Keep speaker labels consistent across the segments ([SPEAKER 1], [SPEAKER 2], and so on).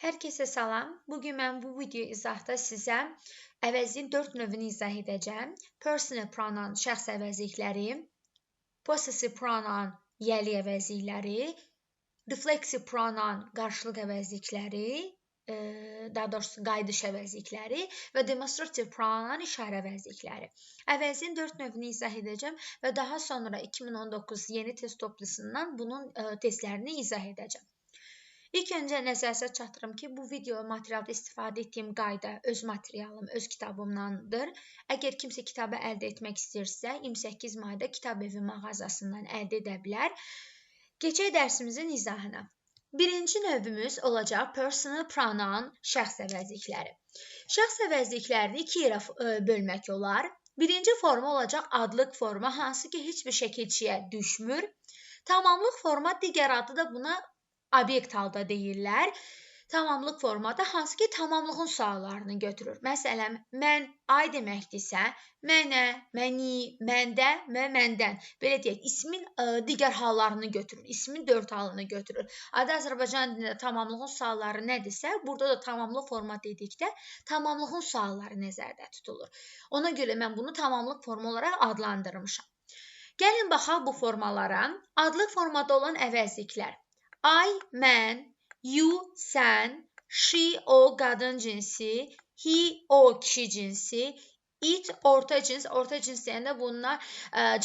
[SPEAKER 1] Hər kəsə salam. Bugün mən bu video izahda sizə əvəzin 4 növünü izah edəcəm. Personal pronoun şəxs əvəzlikləri, possessive pronoun yəli əvəzlikləri, reflexive pronoun qarşılıq əvəzlikləri, daha doğrusu qayıdış əvəzlikləri və demonstrative pronoun işarə əvəzlikləri. Əvəzin 4 növünü izah edəcəm və daha sonra 2019 yeni test toplusundan bunun testlərini izah edəcəm. İlk öncə nəzərinizə çatdırım ki, bu video materialda istifadə etdiyim qayda öz materialım, öz kitabımdandır. Əgər kimsə kitabı əldə etmək istəyirsə, 28 mayda Kitab Evi mağazasından əldə edə bilər. Keçək dərsimizin izahına. Birinci növümüz olacaq personal pronoun şəxs əvəzlikləri. Şəxs əvəzliklərini iki yerə bölmək olar. Birinci forma olacaq adlıq forma, hansı ki heç bir şəkilçiyə düşmür. Tamamlıq forma, digər adı da buna obyekt halda deyirlər. Tamamlıq formada hansı ki tamamlığın suallarını götürür. Məsələn, mən ay deməkdirsə, mənə, məni, məndə və məndən. Belə deyək, ismin digər hallarını götürür. İsmin 4 halını götürür. Adı Azərbaycan dilində tamamlığın sualları nədirsə, burada da tamamlıq forma dedikdə tamamlığın sualları nəzərdə tutulur. Ona görə mən bunu tamamlıq forma olaraq adlandırmışam. Gəlin baxaq bu formalara. Adlıq formada olan əvəzliklər. I, mən, you, sən, she, o, qadın cinsi, he, o, kişi cinsi, it, orta cins deyəndə bunlar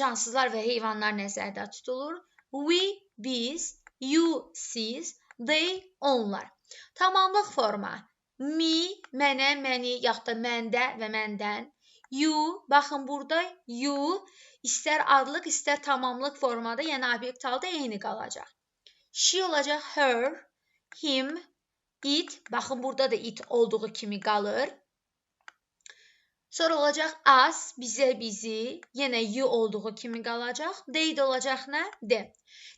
[SPEAKER 1] cansızlar və heyvanlar nəzərdə tutulur. We, biz, you, siz, they, onlar. Tamamlıq forma. Me, mənə, məni, yaxud da məndə və məndən. You, baxın burada you, istər adlıq, istər tamamlıq formada, yəni obyekt halda eyni qalacaq. She olacaq her, him, it, baxın burada da it olduğu kimi qalır. Sonra olacaq us, bizə, bizi, yenə you olduğu kimi qalacaq. They də olacaq nə? De.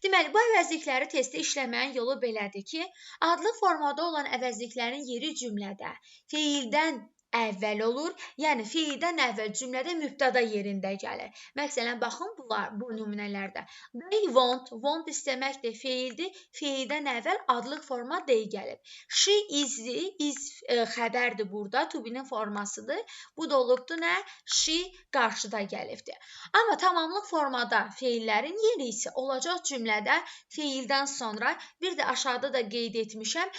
[SPEAKER 1] Deməli, bu əvəzlikləri testdə işləməyin yolu belədir ki, adlıq formada olan əvəzliklərin yeri cümlədə feildən əvvəl olur, yəni feildən əvvəl cümlədə mübtəda yerində gəlir. Məsələn, baxın bu nümunələrdə. They want, want istəməkdir, feildir, feildən əvvəl adlıq forma they gəlir. She is-dir, is xəbərdir burada, to be-nin formasıdır. Bu da olubdur nə? She qarşıda gəlibdir. Amma tamamlıq formada feillərin yeri isə olacaq cümlədə feildən sonra, bir də aşağıda da qeyd etmişəm,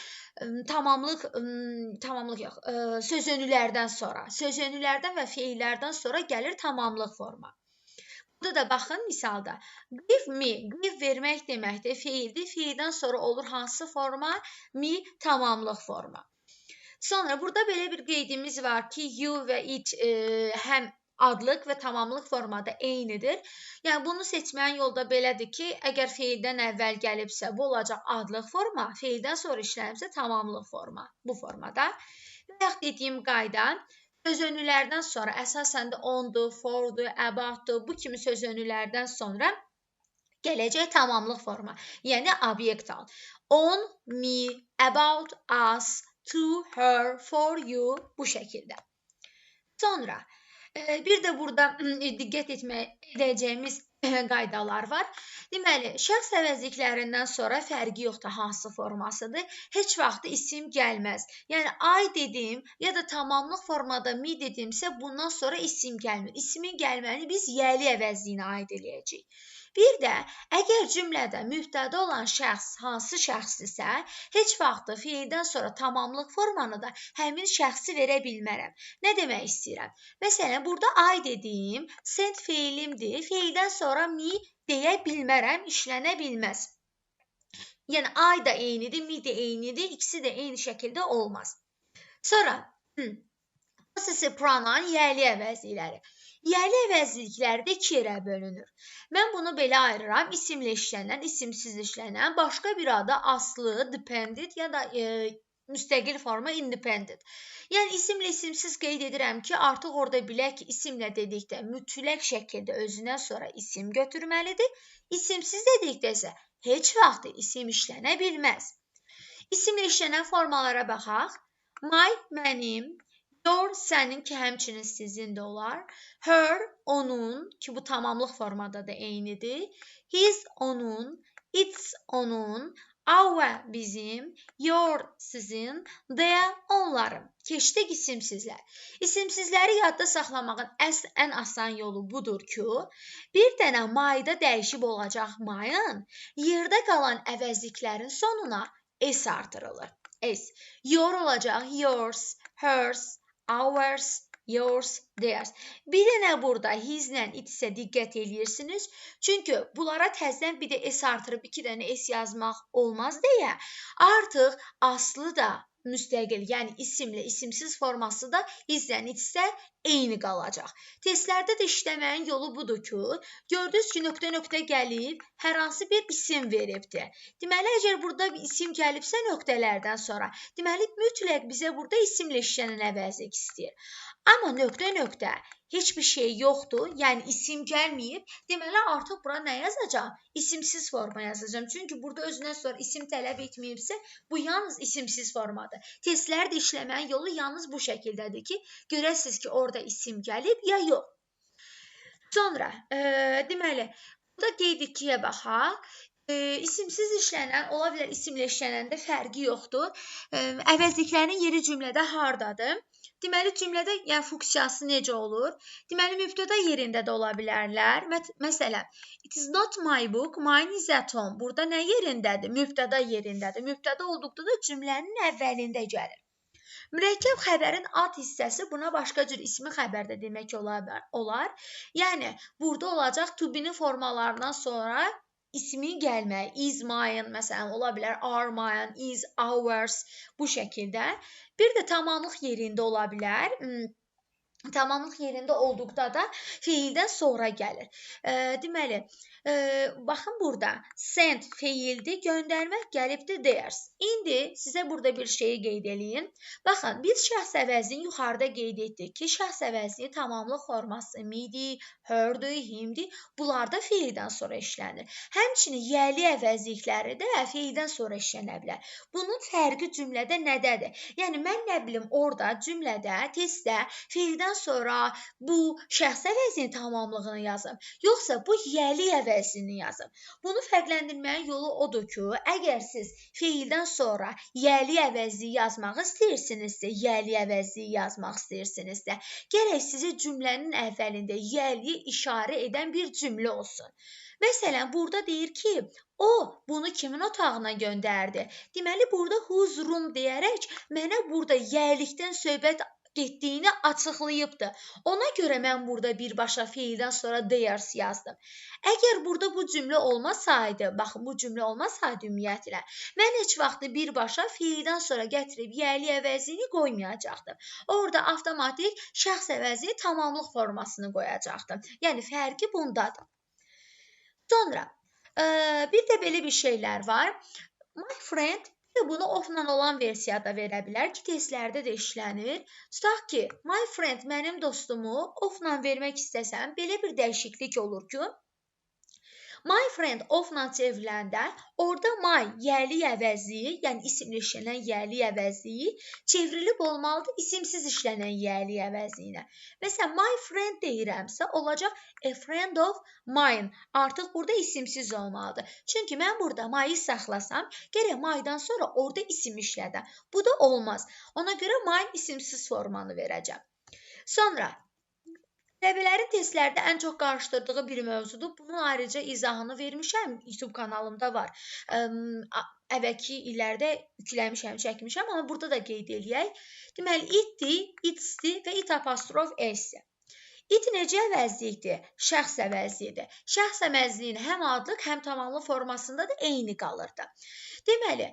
[SPEAKER 1] sözönülərdən sonra. Sözönülərdən və feillərdən sonra gəlir tamamlıq forma. Burada da baxın misalda. Give me, give vermək deməkdir, feildir. Feildən sonra olur hansı forma? Me, tamamlıq forma. Sonra burada belə bir qeydimiz var ki, you və it həm adlıq və tamamlıq formada eynidir. Yəni, bunu seçməyin yolda belədir ki, əgər feildən əvvəl gəlibsə, bu olacaq adlıq forma, feildən sonra işlənibsə tamamlıq forma, bu formada. Və yaxud dediyim qayda, sözönülərdən sonra, əsasən də ondur, fordur, aboutdur, bu kimi sözönülərdən sonra gələcək tamamlıq forma, yəni obyekt hal. On, me, about, us, to, her, for, you, bu şəkildə. Sonra, bir də burada diqqət edəcəyimiz qaydalar var. Deməli, şəxs əvəzliklərindən sonra fərqi yoxdur hansı formasıdır. Heç vaxt isim gəlməz. Yəni, I dedim ya da tamamlıq formada me dedimsə, bundan sonra isim gəlmir. İsmin gəlməni biz yəli əvəzliyinə aid eləyəcəyik. Bir də, əgər cümlədə mübtəda olan şəxs hansı şəxsdirsə, heç vaxt feildən sonra tamamlıq formanı da həmin şəxsi verə bilmərəm. Nə demək istəyirəm? Məsələn, burada I dediyim, sent feilimdir, feildən sonra me deyə bilmərəm, işlənə bilməz. Yəni, I da eynidir, me də eynidir, ikisi də eyni şəkildə olmaz. Sonra, possessive pronoun yəli əvəzlikləri. Yəli əvəzlikləri də iki yerə bölünür. Mən bunu belə ayırıram, isimlə işlənən, isimsiz işlənən, başqa bir adı aslı, dependent ya da müstəqil forma independent. Yəni, isimlə isimsiz qeyd edirəm ki, artıq orada bilək ki, isimlə dedikdə mütləq şəkildə özündən sonra isim götürməlidir. İsimsiz dedikdə isə heç vaxt isim işlənə bilməz. İsimlə işlənən formalara baxaq. My, mənim. Your, sənin ki, həmçinin sizin də olar. Her, onun, ki, bu tamamlıq formada da eynidir. His, onun. It's, onun. Our bizim, your sizin, their onların. Keçdik isimsizlər. İsimsizləri yadda saxlamağın ən asan yolu budur ki, bir dənə my'da dəyişib olacaq my'ın yerdə qalan əvəzliklərin sonuna s artırılır. S. Your olacaq yours, hers, ours, yours, theirs. Bir dənə burada his-lə it-isə diqqət edirsiniz. Çünki bunlara təzədən bir də s artırıb 2 dənə s yazmaq olmaz deyə artıq aslı da müstəqil, yəni isimli, isimsiz forması da his-lə it-isə eyni qalacaq. Testlərdə də işləməyin yolu budur ki, gördünüz ki, nöqtə gəlib, hər hansı bir isim veribdir. Deməli, əgər burada bir isim gəlibsə nöqtələrdən sonra, deməli, mütləq bizə burada isimlə işlənən əvəzlik istəyir. Amma nöqtə heç bir şey yoxdur, yəni isim gəlməyib, deməli, artıq bura nə yazacağım? İsimsiz forma yazacağım. Çünki burada özündən sonra isim tələb etməyibsə, bu yalnız isimsiz formadır. Testlər də işləməyin yolu yalnız bu şəkildədir ki, görəsiniz ki, orada isim gəlib ya yox. Sonra, deməli, burada qeyd 2-yə baxaq. İsimsiz işlənən, ola bilər isimlə işlənəndə fərqi yoxdur. Əvəzliklərin yeri cümlədə hardadır? Deməli, cümlədə yəni funksiyası necə olur? Deməli, mübtəda yerində də ola bilərlər. Məsələn, it is not my book, mine is at home. Burada nə yerindədir? Mübtəda yerindədir. Mübtəda olduqda da cümlənin əvvəlində gəlir. Mürəkkəb xəbərin ad hissəsi buna başqa cür ismi xəbər də demək olar. Yəni, burada olacaq to be-nin formalarından sonra ismin gəlməyi, is mine, məsələn, ola bilər are mine, is ours, bu şəkildə. Bir də tamamlıq yerində ola bilər. Tamamlıq yerində olduqda da feildən sonra gəlir. Deməli, baxın burada, send feildir, göndərmək gəlibdir theirs. İndi sizə burada bir şeyi qeyd edeyim. Baxın, biz şəxs əvəzini yuxarıda qeyd etdik ki, şəxs əvəzini tamamlıq forması me-dir, her-dir, him-dir. Bunlar da feildən sonra işlənir. Həmçinin yəli əvəzlikləri də feildən sonra işlənə bilər. Bunun fərqi cümlədə nədədir? Yəni, mən nə bilim, orada cümlədə, testdə feildən sonra bu şəxs əvəzinin tamamlığını yazım, yoxsa bu yəli əvəzini yazım. Bunu fərqləndirməyin yolu odur ki, əgər siz feildən sonra yəli əvəzliyi yazmaq istəyirsinizsə, gərək sizə cümlənin əvvəlində yəliyə işarə edən bir cümlə olsun. Məsələn, burada deyir ki, o bunu kimin otağına göndərdi? Deməli, burada whose room deyərək mənə burada yəlikdən söhbət getdiyini açıqlayıbdır. Ona görə mən burada birbaşa feildən sonra theirs yazdım. Əgər burada bu cümlə olmasaydı, baxın, bu cümlə olmasaydı ümumiyyətlə, mən heç vaxtı birbaşa feildən sonra gətirib yəli əvəzini qoymayacaqdım. Orada avtomatik şəxs əvəzini tamamlıq formasını qoyacaqdım. Yəni, fərqi bundadır. Sonra, bir də belə bir şeylər var. My friend, bunu off-la olan versiyada verə bilər ki, testlərdə də işlənir. Tutaq ki, my friend, mənim dostumu off-la vermək istəsəm, belə bir dəyişiklik olur ki, my friend off-la çevriləndə, orada my yəli əvəzliyi, yəni isimli işlənən yəli əvəzliyi çevrilib olmalıdır isimsiz işlənən yəli əvəzliyinə. Məsələn, my friend deyirəmsə, olacaq a friend of mine. Artıq burada isimsiz olmalıdır. Çünki mən burada my'ı saxlasam, gərək my'dan sonra orada isim işlədəm. Bu da olmaz. Ona görə my isimsiz formanı verəcəm. Sonra, tələbələrin testlərdə ən çox qarışdırdığı bir mövzudur. Bunun ayrıca izahını vermişəm, YouTube kanalımda var. Əvvəlki illərdə yükləmişəm, çəkmişəm, amma burada da qeyd eləyək. Deməli, itdir, itsdir və it apostrof s-dir. It necə əvəzlikdir? Şəxs əvəzliyidir. Şəxs əvəzliyinin həm adlıq, həm tamamlıq formasında da eyni qalırdı. Deməli,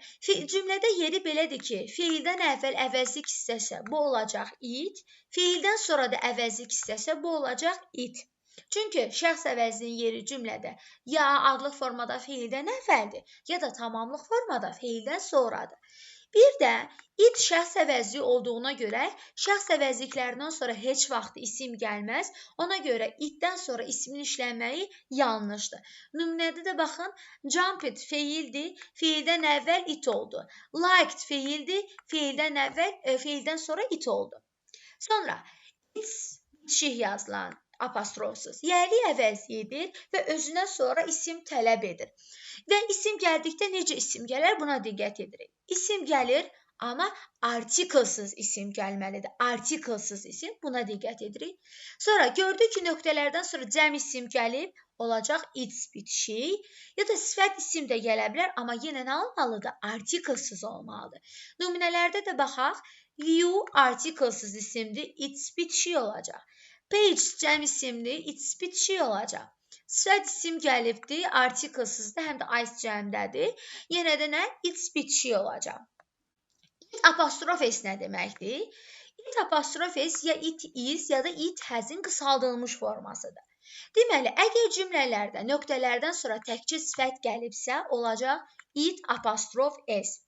[SPEAKER 1] cümlədə yeri belədir ki, feildən əvvəl əvəzlik istəsə, bu olacaq it, feildən sonra da əvəzlik istəsə, bu olacaq it. Çünki şəxs əvəzliyinin yeri cümlədə ya adlıq formada feildən əvvəldir, ya da tamamlıq formada feildən sonradır. Bir də it şəxs əvəzliyi olduğuna görə şəxs əvəzliklərindən sonra heç vaxt isim gəlməz. Ona görə itdən sonra ismin işlənməyi yanlışdır. Nümunədə də baxın, jumped feildir, feildən əvvəl it oldu. Liked feildir, feildən sonra it oldu. Sonra it's bitişik yazılan apostrofsuz. Yəli əvəzidir və özündən sonra isim tələb edir. Və isim gəldikdə necə isim gələr? Buna diqqət edirik. İsim gəlir, amma artiklsız isim gəlməlidir. Artiklsız isim, buna diqqət edirik. Sonra gördük ki, nöqtələrdən sonra cəm isim gəlib, olacaq it's bitişik. Ya da sifət isim də gələ bilər, amma yenə nə olmalıdır? Artiklsız olmalıdır. Nümunələrdə də baxaq. You artiklsız isimdir, it's bitişik olacaq. Page cəm isimdir, it's bitişik olacaq. Sifət isim gəlibdir, artiklsızdır, həm də ice cəmdədir. Yenə də nə? It's bitişik olacaq. It apostrof s nə deməkdir? It apostrof s ya it is ya da it has'in qısaldılmış formasıdır. Deməli, əgər cümlələrdə nöqtələrdən sonra təkcə sifət gəlibsə, olacaq it apostrof s.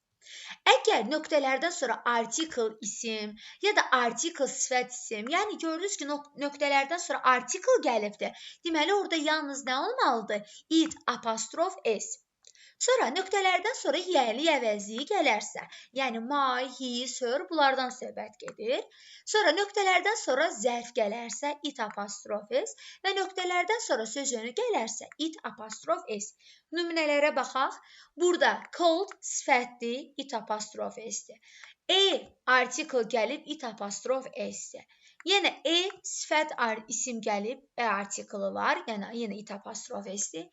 [SPEAKER 1] Əgər nöqtələrdən sonra artikel isim ya da artikel sifət isim, yəni gördünüz ki, nöqtələrdən sonra artikel gəlibdir. Deməli, orada yalnız nə olmalıdır? It apostrof s. Sonra nöqtələrdən sonra yəli əvəzliyi gələrsə, yəni my, his, her, bunlardan söhbət gedir. Sonra nöqtələrdən sonra zərf gələrsə, it apostrof s və nöqtələrdən sonra söz yönü gələrsə, it apostrof s. Nümunələrə baxaq. Burada cold sifətdir, it apostrof s-dir. Artikel gəlib, it apostrof s-dir. Yenə sifət isim gəlib, artiklı var, yəni yenə it apostrof s-dir.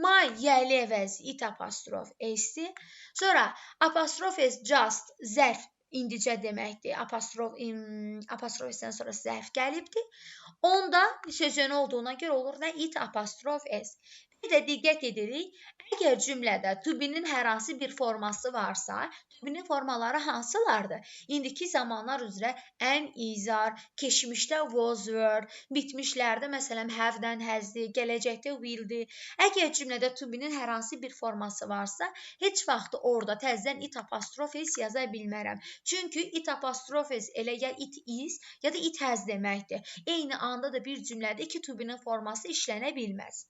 [SPEAKER 1] My yəli əvəzi it apostrof s-dir. Sonra apostrof s just zərf indicə deməkdir. Apostrof s-dən sonra zərf gəlibdir. Onda söz yönü olduğuna görə olur nə? It apostrof s. Bir də diqqət edirik. Əgər cümlədə to be-nin hər hansı bir forması varsa, to be-nin formaları hansılardır? İndiki zamanlar üzrə am, is, are, keçmişdə was, were, bitmişlərdə məsələn have-dən has-dir, gələcəkdə will-dir. Əgər cümlədə to be-nin hər hansı bir forması varsa, heç vaxt orada təzədən it apostrof s yaza bilmərəm. Çünki it apostrof s elə ya it is, ya da it has deməkdir. Eyni anda da bir cümlədə iki to be-nin forması işlənə bilməz.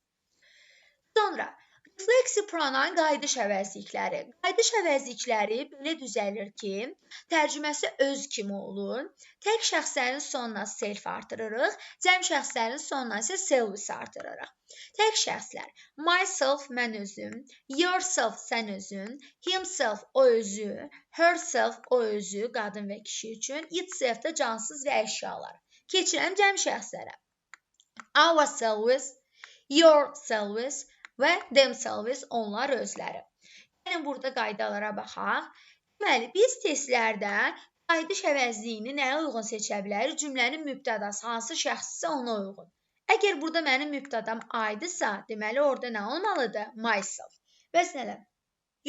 [SPEAKER 1] Sonra, refleksiv pronoun qayıdış əvəzlikləri. Qayıdış əvəzlikləri belə düzəlir ki, tərcüməsi öz kimi olur. Tək şəxslərin sonuna self artırırıq, cəm şəxslərin sonuna isə self artırırıq. Tək şəxslər, myself, mən özüm, yourself, sən özün, himself, o özü, herself, o özü, qadın və kişi üçün, itself də cansız və əşyalar. Keçirəm cəm şəxslərə. Ourselves, yourselves və themselves, onlar özləri. Yəni, burada qaydalara baxaq. Deməli, biz testlərdə qayıdış əvəzliyini nəyə uyğun seçə bilərik? Cümlənin mübtədası hansı şəxsdirsə ona uyğun. Əgər burada mənim mübtədam I'dırsa, deməli, orada nə olmalıdır? Myself. Məsələn,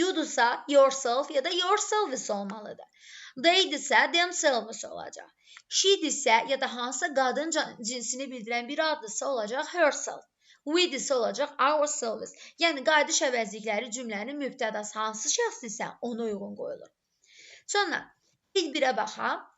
[SPEAKER 1] you'dursa yourself ya da yourselves olmalıdır. They'dirsə themselves olacaq. She'dirsə ya da hansısa qadın cinsini bildirən bir adırsa olacaq herself. We'dirsə olacaq ourselves. Yəni, qayıdış əvəzlikləri cümlənin mübtədası hansı şəxsdirsə ona uyğun qoyulur. Sonra, bir-birə baxaq.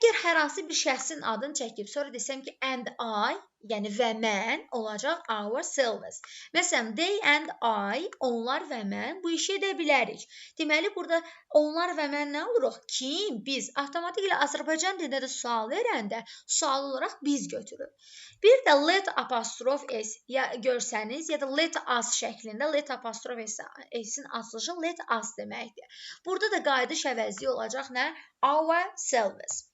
[SPEAKER 1] Əgər hər hansı bir şəxsin adını çəkib, sonra desəm ki, and I, yəni və mən, olacaq ourselves. Məsələn, they and I, onlar və mən bu işi edə bilərik. Deməli, burada onlar və mən nə oluruq? Kim? Biz. Avtomatik ilə Azərbaycan dilində də sual verəndə, sual olaraq biz götürür. Bir də let apostrof s ya görsəniz, ya da let us şəklində, let apostrof s-in açılışı let us deməkdir. Burada da qayıdış əvəzliyi olacaq nə? Ourselves.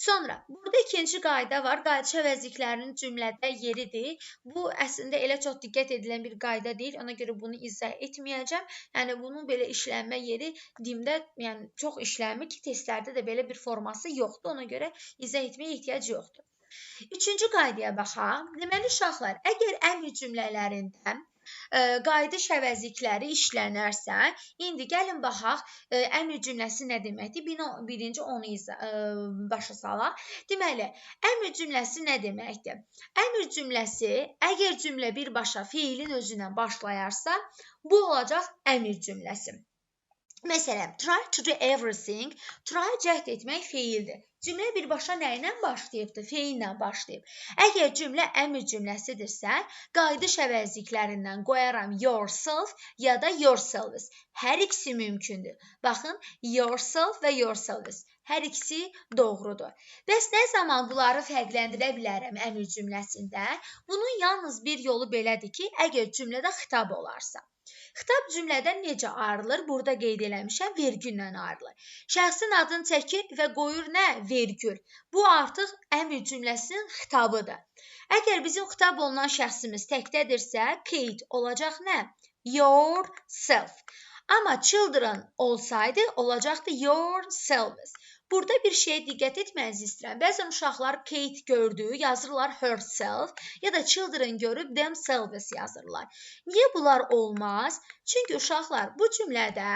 [SPEAKER 1] Sonra, burada ikinci qayda var. Qayıdış əvəzliklərinin cümlədə yeridir. Bu, əslində elə çox diqqət edilən bir qayda deyil. Ona görə bunu izah etməyəcəm. Yəni, bunun belə işlənmə yeri dimdə çox işlənmir ki, testlərdə də belə bir forması yoxdur. Ona görə izah etməyə ehtiyac yoxdur. Üçüncü qaydaya baxaq. Deməli, uşaqlar, əgər əmr cümlələrində qayıdış əvəzlikləri işlənərsə, indi gəlin baxaq, əmr cümləsi nə deməkdir? Birinci onu başa salaq. Deməli, əmr cümləsi nə deməkdir? Əmr cümləsi, əgər cümlə birbaşa fiilin özündən başlayarsa, bu olacaq əmr cümləsi. Məsələn, try to do everything, try cəhd etmək feildir. Cümlə birbaşa nə ilə başlayıbdır? Feil ilə başlayıb. Əgər cümlə əmr cümləsidirsə, qayıdış əvəzliklərindən qoyaram yourself ya da yourselves. Hər ikisi mümkündür. Baxın, yourself və yourselves. Hər ikisi doğrudur. Bəs nə zaman bunları fərqləndirə bilərəm əmr cümləsində? Bunun yalnız bir yolu belədir ki, əgər cümlədə xitab olarsa. Xitab cümlədən necə ayrılır? Burada qeyd eləmişəm, vergüllə ayrılır. Şəxsin adını çəkir və qoyur nə? Vergül. Bu artıq əmr cümləsinin xitabıdır. Əgər bizim xitab olunan şəxsimiz təkdədirsə, Kate olacaq nə? Yourself. Amma children olsaydı, olacaqdı yourselves. Burada bir şeyə diqqət etmənizi istəyirəm. Bəzən uşaqlar Kate gördü, yazırlar herself ya da children görüb themselves yazırlar. Niyə bunlar olmaz? Çünki uşaqlar bu cümlədə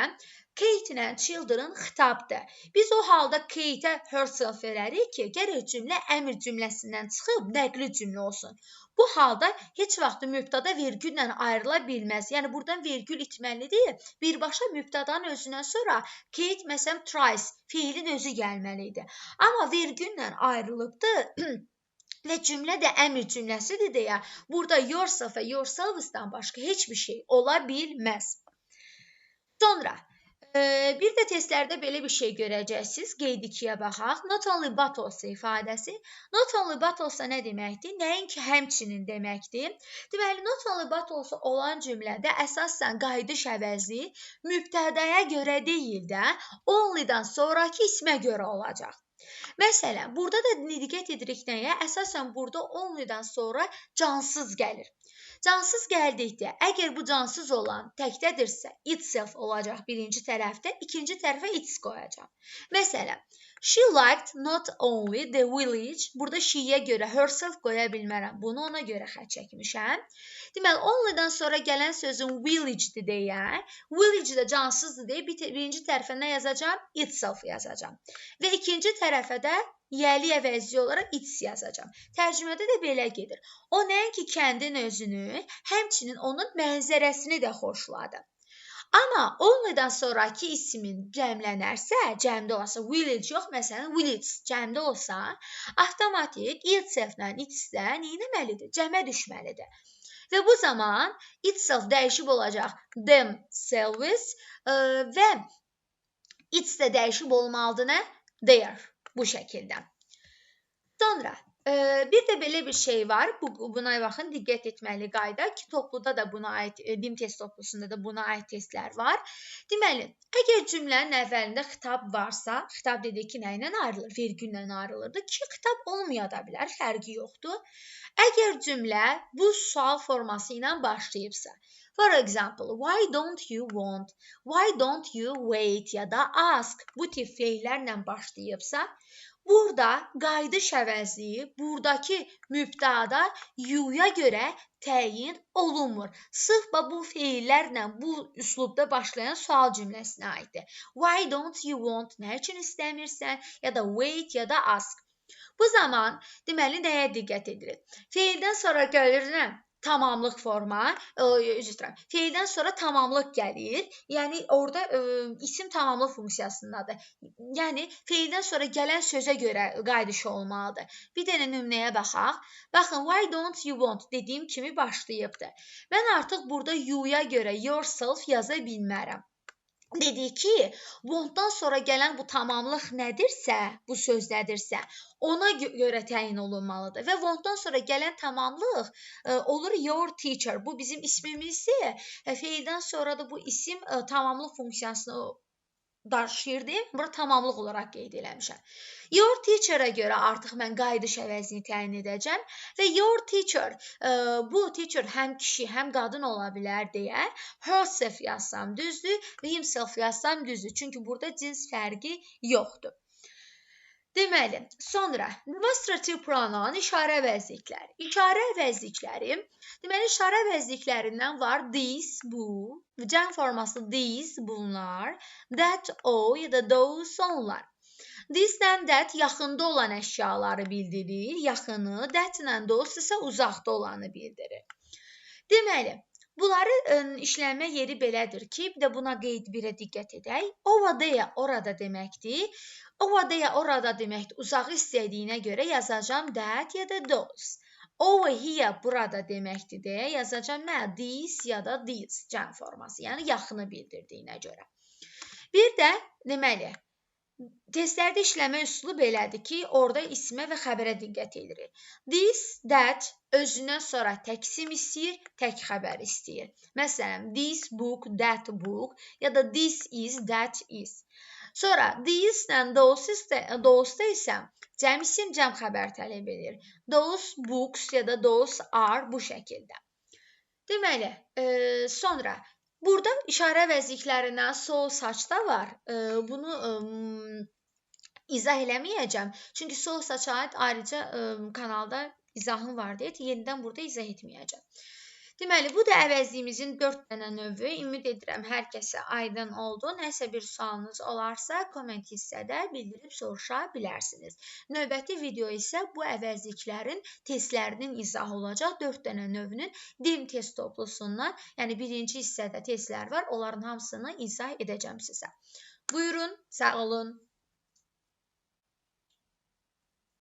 [SPEAKER 1] Kate ilə children xitabdır. Biz o halda Kate-ə herself verərik ki, gərək cümlə əmr cümləsindən çıxıb nəqli cümlə olsun. Bu halda heç vaxt mübtada vergüllə ayrıla bilməz. Yəni, buradan vergül itməlidir. Birbaşa mübtadanın özündən sonra Kate, məsələn, tries, fiilin özü gəlməlidir. Amma vergüllə ayrılıbdır və cümlə də əmr cümləsidir deyə, burada yourself və yourselves'dan başqa heç bir şey ola bilməz. Sonra, bir də testlərdə belə bir şey görəcəksiniz. Qeyd 2-yə baxaq. Not only but also ifadəsi. Not only but also nə deməkdir? Nəinki həmçinin deməkdir. Deməli, not only but also olan cümlədə əsasən qayıdış əvəzi mübtədaya görə deyil də, only'dan sonraki ismə görə olacaq. Məsələn, burada da diqqət edirik nəyə? Əsasən burada only'dan sonra cansız gəlir. Cansız gəldikdə, əgər bu cansız olan təkdədirsə, itself olacaq birinci tərəfdə, ikinci tərəfə its qoyacaq. Məsələn, she liked not only the village, burada she'yə görə herself qoya bilmərəm, bunu ona görə xətt çəkmişəm. Deməli, only'dan sonra gələn sözün village'dir deyə, village də cansızdır deyə birinci tərəfə nə yazacağım? Itself yazacağım. Və ikinci tərəfə də yəli əvəzi olaraq its yazacağım. Tərcümədə də belə gedir. O nəinki kəndin özünü, həmçinin onun mənzərəsini də xoşladı. Amma only'dan sonraki ismin cəmlənərsə, cəmdə olsa, village yox, məsələn, village cəmdə olsa, avtomatik itself-lə its-də neynəməlidir? Cəmə düşməlidir. Və bu zaman itself dəyişib olacaq themselves və its də dəyişib olmalıdır nə? Their. Bu şəkildə. Sonra, bir də belə bir şey var. Buna baxın, diqqət etməli qayda ki, topluda da buna aid, dim test toplusunda da buna aid testlər var. Deməli, əgər cümlənin əvvəlində xitab varsa, xitab dedik ki, nə ilə ayrılır? Vergüllə ayrılırdı ki, xitab olmaya da bilər, fərqi yoxdur. Əgər cümlə bu sual forması ilə başlayıbsa, for example, why don't you want, why don't you wait ya da ask bu tip feillərlə başlayıbsa, burada qayıdış əvəzi, buradakı mübtada you-ya görə təyin olunmur. Sırf bu feillərlə, bu üslubda başlayan sual cümləsinə aiddir. Why don't you want, nə üçün istəmirsən, ya da wait ya da ask. Bu zaman, deməli, nəyə diqqət edilir? Feildən sonra gəlir nə? Tamamlıq forma, feildən sonra tamamlıq gəlir. Yəni, orada isim tamamlıq funksiyasındadır. Yəni, feildən sonra gələn sözə görə qayıdış olmalıdır. Bir dənə nümunəyə baxaq. Baxın, why don't you want dediyim kimi başlayıbdır. Mən artıq burada you-ya görə yourself yaza bilmərəm. Dedik ki, want-dan sonra gələn bu tamamlıq nədirsə, bu söz nədirsə, ona görə təyin olunmalıdır. Və want-dan sonra gələn tamamlıq olur your teacher. Bu bizim ismimizdir. Feildən sonra da bu isim tamamlıq funksiyasını daşıyırdı. Burada tamamlıq olaraq qeyd eləmişəm. Your teacher-a görə artıq mən qayıdış əvəzini təyin edəcəm və your teacher, bu teacher həm kişi, həm qadın ola bilər deyə herself yazsam düzdür və himself yazsam düzdür. Çünki burada cins fərqi yoxdur. Deməli, sonra demonstrative pronoun işarə əvəzlikləri. İşarə əvəzlikləri, deməli, işarə əvəzliklərindən var this, bu, cəm forması these, bunlar, that, o ya da those, onlar. This-dən that yaxında olan əşyaları bildirir, yaxını, that-lə those isə uzaqda olanı bildirir. Deməli, Bunları işlənmə yeri belədir ki, bir də buna qeyd 1-ə diqqət edək. Over there orada deməkdir. Over there orada deməkdir. Uzağı istədiyinə görə yazacağam that ya da those. Over here burada deməkdir deyə yazacağam mən this ya da this cəm forması, yəni yaxını bildirdiyinə görə. Bir də deməli, testlərdə işləmə üsulu belədir ki, orada ismə və xəbərə diqqət edirik. This, that özündən sonra tək isim istəyir, tək xəbər istəyir. Məsələn, this book, that book ya da this is, that is. Sonra this ilə those-da isə cəm isim, cəm xəbər tələb edir. Those books ya da those are bu şəkildə. Deməli, sonra burada işarə vəziklərindən sol saçda var. Bunu izah eləməyəcəm. Çünki sol saça aid ayrıca kanalda izahım var deyə yenidən burada izah etməyəcəm. Deməli, bu da əvəzliyimizin 4 dənə növü. Ümid edirəm hər kəsə aydın oldu. Nəsə bir sualınız olarsa, komment hissədə bildirib soruşa bilərsiniz. Növbəti video isə bu əvəzliklərin testlərinin izahı olacaq. 4 dənə növünün DIM test toplusundan, yəni birinci hissədə testlər var. Onların hamısını izah edəcəm sizə. Buyurun, sağ olun.